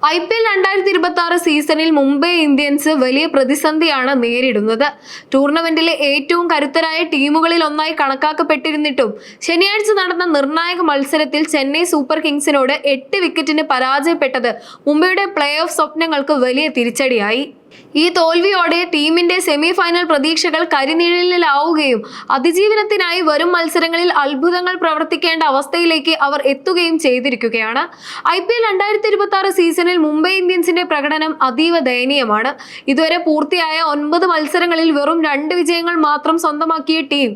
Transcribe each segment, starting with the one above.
IPL 2026 സീസണിൽ Mumbai Indians വലിയ പ്രതിസന്ധിയാണ് നേരിടുന്നത്. ടൂർണമെന്റിലെ ഏറ്റവും കരുത്തരായ ടീമുകളിൽ ഒന്നായി കണക്കാക്കപ്പെട്ടിരുന്നിട്ടും ശനിയാഴ്ച നടന്ന നിർണായക മത്സരത്തിൽ ചെന്നൈ സൂപ്പർ കിങ്സിനോട് 8 വിക്കറ്റിന് പരാജയപ്പെട്ടത് മുംബൈയുടെ പ്ലേ ഓഫ് സ്വപ്നങ്ങൾക്ക് വലിയ തിരിച്ചടിയായി. ഈ തോൽവിയോടെ ടീമിന്റെ സെമി ഫൈനൽ പ്രതീക്ഷകൾ കരിനിഴലിലാവുകയും അതിജീവനത്തിനായി വരും മത്സരങ്ങളിൽ അത്ഭുതങ്ങൾ പ്രവർത്തിക്കേണ്ട അവസ്ഥയിലേക്ക് അവർ എത്തുകയും ചെയ്തിരിക്കുകയാണ്. IPL 2026 സീസണിൽ മുംബൈ ഇന്ത്യൻസിന്റെ പ്രകടനം അതീവ ദയനീയമാണ്. ഇതുവരെ പൂർത്തിയായ 9 മത്സരങ്ങളിൽ വെറും 2 വിജയങ്ങൾ മാത്രം സ്വന്തമാക്കിയ ടീം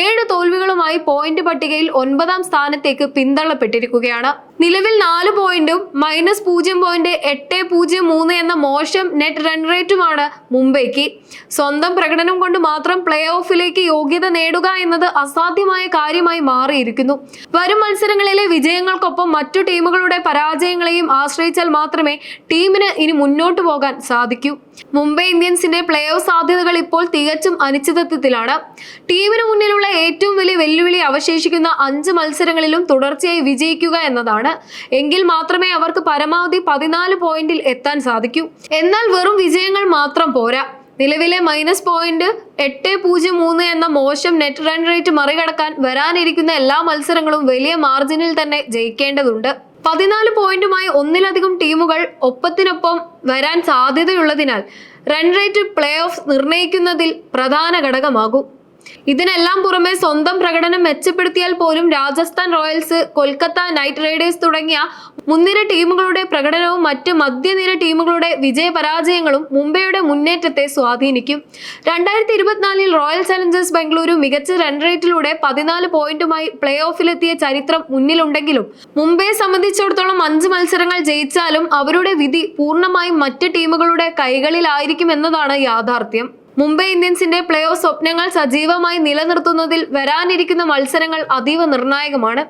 7 തോൽവികളുമായി പോയിന്റ് പട്ടികയിൽ 9ാം സ്ഥാനത്തേക്ക് പിന്തള്ളപ്പെട്ടിരിക്കുകയാണ്. നിലവിൽ 4 പോയിന്റും -0.803 എന്ന മോശം നെറ്റ് റൺ റേറ്റുമാണ് മുംബൈക്ക്. സ്വന്തം പ്രകടനം കൊണ്ട് മാത്രം പ്ലേ ഓഫിലേക്ക് യോഗ്യത നേടുക എന്നത് അസാധ്യമായ കാര്യമായി മാറിയിരിക്കുന്നു. വരും മത്സരങ്ങളിലെ വിജയങ്ങൾക്കൊപ്പം മറ്റു ടീമുകളുടെ പരാജയങ്ങളെയും ആശ്രയിച്ചാൽ മാത്രമേ ടീമിന് ഇനി മുന്നോട്ട് പോകാൻ സാധിക്കൂ. മുംബൈ ഇന്ത്യൻസിന്റെ പ്ലേ ഓഫ് സാധ്യതകൾ ഇപ്പോൾ തികച്ചും അനിശ്ചിതത്വത്തിലാണ്. ടീമിന് മുന്നിലുള്ള ഏറ്റവും വലിയ വെല്ലുവിളി അവശേഷിക്കുന്ന 5 മത്സരങ്ങളിലും തുടർച്ചയായി വിജയിക്കുക എന്നതാണ്. എങ്കിൽ മാത്രമേ അവർക്ക് പരമാവധി 14 പോയിന്റിൽ എത്താൻ സാധിക്കൂ. എന്നാൽ വെറും വിജയങ്ങൾ മാത്രം പോരാ. നിലവിലെ -0.803 എന്ന മോശം നെറ്റ് റൺ റേറ്റ് മറികടക്കാൻ വരാനിരിക്കുന്ന എല്ലാ മത്സരങ്ങളും വലിയ മാർജിനിൽ തന്നെ ജയിക്കേണ്ടതുണ്ട്. 14 പോയിന്റുമായി ഒന്നിലധികം ടീമുകൾ ഒപ്പത്തിനൊപ്പം വരാൻ സാധ്യതയുള്ളതിനാൽ റൺ റേറ്റ് പ്ലേ ഓഫ് നിർണ്ണയിക്കുന്നതിൽ പ്രധാന ഘടകമാകും. ഇതിനെല്ലാം പുറമെ സ്വന്തം പ്രകടനം മെച്ചപ്പെടുത്തിയാൽ പോലും Rajasthan Royals, Kolkata night Riders തുടങ്ങിയ മുൻനിര ടീമുകളുടെ പ്രകടനവും മറ്റ് മധ്യനിര ടീമുകളുടെ വിജയപരാജയങ്ങളും മുംബൈയുടെ മുന്നേറ്റത്തെ സ്വാധീനിക്കും. 2024 റോയൽ ചലഞ്ചേഴ്സ് ബംഗളൂരു മികച്ച റൺ റേറ്റിലൂടെ 14 പോയിന്റുമായി പ്ലേ ഓഫിലെത്തിയ ചരിത്രം മുന്നിലുണ്ടെങ്കിലും മുംബൈയെ സംബന്ധിച്ചിടത്തോളം 5 മത്സരങ്ങൾ ജയിച്ചാലും അവരുടെ വിധി പൂർണ്ണമായും മറ്റ് ടീമുകളുടെ കൈകളിലായിരിക്കും എന്നതാണ് യാഥാർത്ഥ്യം. മുംബൈ ഇന്ത്യൻസിന്റെ പ്ലേ ഓഫ് സ്വപ്നങ്ങൾ സജീവമായി നിലനിർത്തുന്നതിൽ വരാനിരിക്കുന്ന മത്സരങ്ങൾ അതീവ നിർണായകമാണ്.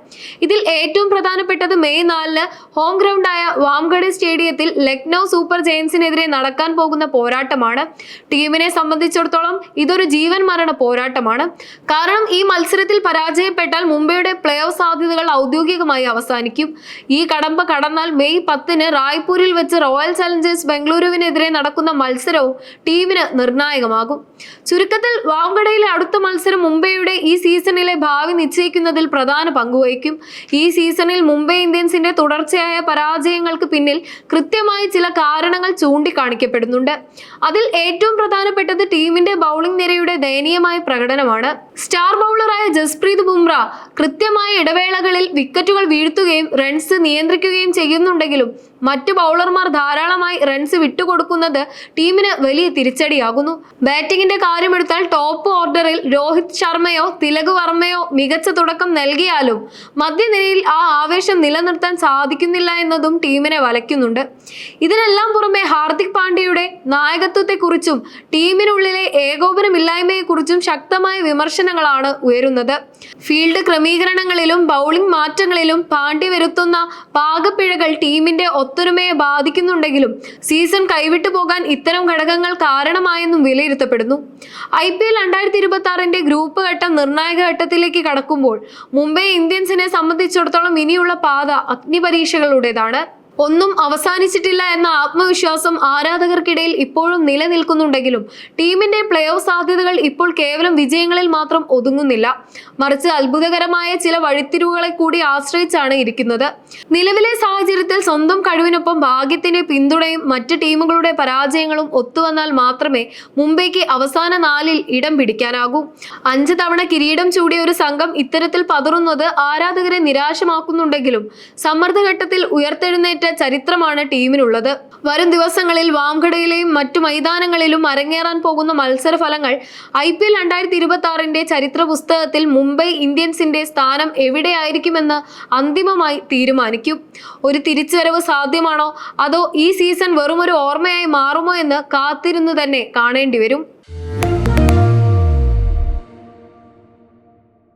ഇതിൽ ഏറ്റവും പ്രധാനപ്പെട്ടത് മെയ് 4 ഹോം ഗ്രൗണ്ടായ വാംഖഡെ സ്റ്റേഡിയത്തിൽ ലക്നൗ സൂപ്പർ ജയൻസിനെതിരെ നടക്കാൻ പോകുന്ന പോരാട്ടമാണ്. ടീമിനെ സംബന്ധിച്ചിടത്തോളം ഇതൊരു ജീവൻ മരണ പോരാട്ടമാണ്. കാരണം ഈ മത്സരത്തിൽ പരാജയപ്പെട്ടാൽ മുംബൈയുടെ പ്ലേ ഓഫ് സാധ്യതകൾ ഔദ്യോഗികമായി അവസാനിക്കും. ഈ കടമ്പ കടന്നാൽ മെയ് 10 റായ്പൂരിൽ വെച്ച് റോയൽ ചലഞ്ചേഴ്സ് ബംഗളൂരുവിനെതിരെ നടക്കുന്ന മത്സരവും ടീമിന് നിർണായകമാണ്. ചുരുക്കത്തിൽ വാംഖഡയിലെ അടുത്ത മത്സരം മുംബൈയുടെ ഈ സീസണിലെ ഭാവി നിശ്ചയിക്കുന്നതിൽ പ്രധാന പങ്കുവഹിക്കും. ഈ സീസണിൽ മുംബൈ ഇന്ത്യൻസിന്റെ തുടർച്ചയായ പരാജയങ്ങൾക്ക് പിന്നിൽ കൃത്യമായി ചില കാരണങ്ങൾ ചൂണ്ടിക്കാണിക്കപ്പെടുന്നുണ്ട്. അതിൽ ഏറ്റവും പ്രധാനപ്പെട്ടത് ടീമിന്റെ ബൗളിംഗ് നിരയുടെ ദയനീയമായ പ്രകടനമാണ്. സ്റ്റാർ ബൗളറായ ജസ്പ്രീത് ബുംറ കൃത്യമായ ഇടവേളകളിൽ വിക്കറ്റുകൾ വീഴ്ത്തുകയും റൺസ് നിയന്ത്രിക്കുകയും ചെയ്യുന്നുണ്ടെങ്കിലും മറ്റു ബൗളർമാർ ധാരാളമായി റൺസ് വിട്ടുകൊടുക്കുന്നത് ടീമിന് വലിയ തിരിച്ചടിയാകുന്നു. ബാറ്റിംഗിന്റെ കാര്യമെടുത്താൽ ടോപ്പ് ഓർഡറിൽ രോഹിത് ശർമ്മയോ തിലക് വർമ്മയോ മികച്ച തുടക്കം നൽകിയാലും മധ്യനിരയിൽ ആ ആവേശം നിലനിർത്താൻ സാധിക്കുന്നില്ല എന്നതും ടീമിനെ വലയ്ക്കുന്നുണ്ട്. ഇതിനെല്ലാം പുറമെ ഹാർദിക് പാണ്ഡ്യയുടെ നായകത്വത്തെക്കുറിച്ചും ടീമിനുള്ളിലെ ഏകോപനമില്ലായ്മയെക്കുറിച്ചും ശക്തമായ വിമർശനങ്ങളാണ് ഉയരുന്നത്. ഫീൽഡ് ക്രമീകരണങ്ങളിലും ബൗളിംഗ് മാറ്റങ്ങളിലും പാണ്ഡ്യ വരുത്തുന്ന പാകപ്പിഴകൾ ടീമിന്റെ ഒത്തൊരുമയെ ബാധിക്കുന്നുണ്ടെങ്കിലും സീസൺ കൈവിട്ടു പോകാൻ ഇത്തരം ഘടകങ്ങൾ കാരണമായെന്നും വിലയിരുത്തപ്പെടുന്നു. IPL 2026 ഗ്രൂപ്പ് ഘട്ടം നിർണായക ഘട്ടത്തിലേക്ക് കടക്കുമ്പോൾ മുംബൈ ഇന്ത്യൻസിനെ സംബന്ധിച്ചിടത്തോളം ഇനിയുള്ള പാത അഗ്നിപരീക്ഷകളുടേതാണ്. ഒന്നും അവസാനിച്ചിട്ടില്ല എന്ന ആത്മവിശ്വാസം ആരാധകർക്കിടയിൽ ഇപ്പോഴും നിലനിൽക്കുന്നുണ്ടെങ്കിലും ടീമിന്റെ പ്ലേ ഓഫ് സാധ്യതകൾ ഇപ്പോൾ കേവലം വിജയങ്ങളിൽ മാത്രം ഒതുങ്ങുന്നില്ല. മറിച്ച് അത്ഭുതകരമായ ചില വഴിത്തിരിവുകളെ കൂടി ആശ്രയിച്ചാണ് ഇരിക്കുന്നത്. നിലവിലെ സാഹചര്യത്തിൽ സ്വന്തം കഴിവിനൊപ്പം ഭാഗ്യത്തിന്റെ പിന്തുണയും മറ്റ് ടീമുകളുടെ പരാജയങ്ങളും ഒത്തുവന്നാൽ മാത്രമേ മുംബൈക്ക് അവസാന 4-ൽ ഇടം പിടിക്കാനാകൂ. 5 തവണ കിരീടം ചൂടിയ ഒരു സംഘം ഇത്തരത്തിൽ പതറുന്നത് ആരാധകരെ നിരാശമാക്കുന്നുണ്ടെങ്കിലും സമ്മർദ്ദഘട്ടത്തിൽ ഉയർത്തെഴുന്നേറ്റ ചരിത്രമാണ് ടീമിനുള്ളത്. വരും ദിവസങ്ങളിൽ വാംഖഡയിലെയും മറ്റു മൈതാനങ്ങളിലും അരങ്ങേറാൻ പോകുന്ന മത്സരഫലങ്ങൾ IPL 2026 ചരിത്ര പുസ്തകത്തിൽ മുംബൈ ഇന്ത്യൻസിന്റെ സ്ഥാനം എവിടെയായിരിക്കുമെന്ന് അന്തിമമായി തീരുമാനിക്കും. ഒരു തിരിച്ചുവരവ് സാധ്യമാണോ അതോ ഈ സീസൺ വെറുമൊരു ഓർമ്മയായി മാറുമോ എന്ന് കാത്തിരുന്നു തന്നെ കാണേണ്ടി വരും.